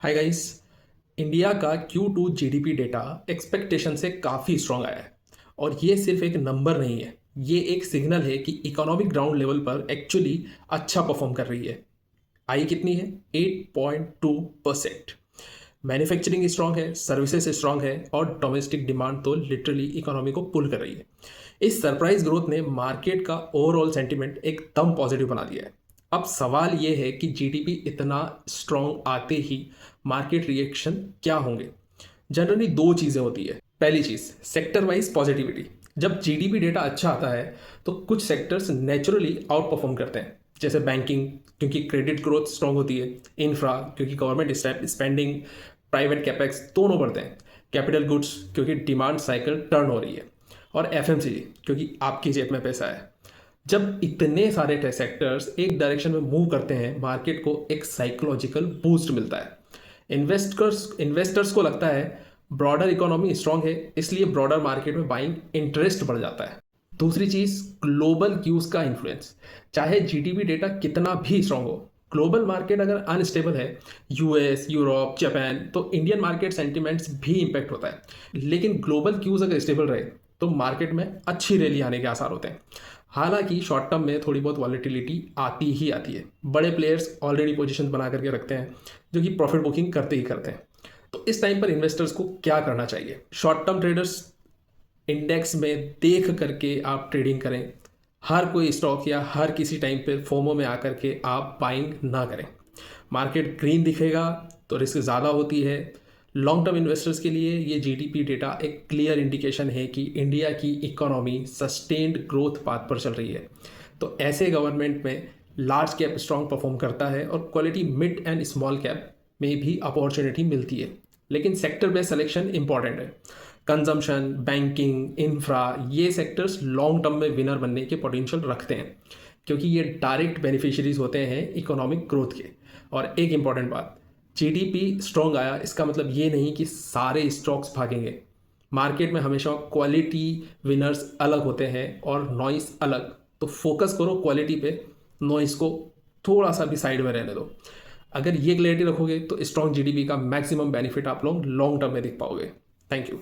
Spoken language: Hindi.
Hi guys. इंडिया का Q2 जीडीपी डेटा एक्सपेक्टेशन से काफ़ी स्ट्रांग आया है। और ये सिर्फ एक नंबर नहीं है, ये एक सिग्नल है कि इकोनॉमिक ग्राउंड लेवल पर एक्चुअली अच्छा परफॉर्म कर रही है। आई कितनी है? 8.2%। मैन्युफैक्चरिंग स्ट्रांग है, सर्विसेज स्ट्रांग है और डोमेस्टिक डिमांड तो लिटरली इकोनॉमी को पुल कर रही है। इस सरप्राइज ग्रोथ ने मार्केट का ओवरऑल सेंटिमेंट एकदम पॉजिटिव बना दिया है। अब सवाल ये है कि जीडीपी इतना स्ट्रांग आते ही मार्केट रिएक्शन क्या होंगे। जनरली दो चीज़ें होती है। पहली चीज़, सेक्टर वाइज पॉजिटिविटी। जब जीडीपी डेटा अच्छा आता है तो कुछ सेक्टर्स नेचुरली आउट परफॉर्म करते हैं, जैसे बैंकिंग क्योंकि क्रेडिट ग्रोथ स्ट्रांग होती है, इंफ्रा क्योंकि गवर्नमेंट स्पेंडिंग, प्राइवेट कैपेक्स दोनों बढ़ते हैं, कैपिटल गुड्स क्योंकि डिमांड साइकिल टर्न हो रही है, और एफएमसीजी क्योंकि आपकी जेब में पैसा है। जब इतने सारे सेक्टर्स एक डायरेक्शन में मूव करते हैं, मार्केट को एक साइकोलॉजिकल बूस्ट मिलता है। इन्वेस्टर्स को लगता है ब्रॉडर इकोनॉमी स्ट्रांग है, इसलिए ब्रॉडर मार्केट में बाइंग इंटरेस्ट बढ़ जाता है। दूसरी चीज, ग्लोबल क्यूज का इन्फ्लुएंस। चाहे जीडीपी डेटा कितना भी स्ट्रांग हो, ग्लोबल मार्केट अगर अनस्टेबल है, यूएस, यूरोप, जापान, तो इंडियन मार्केट सेंटिमेंट्स भी इंपैक्ट होता है। लेकिन ग्लोबल क्यूज अगर स्टेबल रहे तो मार्केट में अच्छी रैली आने के आसार होते हैं। हालांकि शॉर्ट टर्म में थोड़ी बहुत वॉलेटिलिटी आती ही आती है। बड़े प्लेयर्स ऑलरेडी पोजीशन बना करके रखते हैं जो कि प्रॉफिट बुकिंग करते ही करते हैं। तो इस टाइम पर इन्वेस्टर्स को क्या करना चाहिए? शॉर्ट टर्म ट्रेडर्स इंडेक्स में देख करके आप ट्रेडिंग करें। हर कोई स्टॉक या हर किसी टाइम पे फोमो में आकर के आप बाइंग ना करें। मार्केट ग्रीन दिखेगा तो रिस्क ज़्यादा होती है। लॉन्ग टर्म इन्वेस्टर्स के लिए ये जीडीपी डेटा एक क्लियर इंडिकेशन है कि इंडिया की इकोनॉमी सस्टेन्ड ग्रोथ पाथ पर चल रही है। तो ऐसे गवर्नमेंट में लार्ज कैप स्ट्रॉन्ग परफॉर्म करता है और quality mid and small cap में भी अपॉर्चुनिटी मिलती है। लेकिन सेक्टर बेस्ड सिलेक्शन इंपॉर्टेंट है। कंजम्पशन, बैंकिंग, इंफ्रा, ये सेक्टर्स लॉन्ग टर्म में विनर बनने के पोटेंशियल रखते हैं क्योंकि ये डायरेक्ट बेनिफिशियरीज होते हैं इकोनॉमिक ग्रोथ के। और एक इंपॉर्टेंट बात, जीडीपी स्ट्रॉन्ग आया इसका मतलब ये नहीं कि सारे स्टॉक्स भागेंगे। मार्केट में हमेशा क्वालिटी विनर्स अलग होते हैं और नॉइस अलग। तो फोकस करो क्वालिटी पे, नॉइस को थोड़ा सा भी साइड में रहने दो। अगर ये क्लैरिटी रखोगे तो स्ट्रॉन्ग जीडीपी का मैक्सिमम बेनिफिट आप लोग लॉन्ग टर्म में देख पाओगे। Thank you.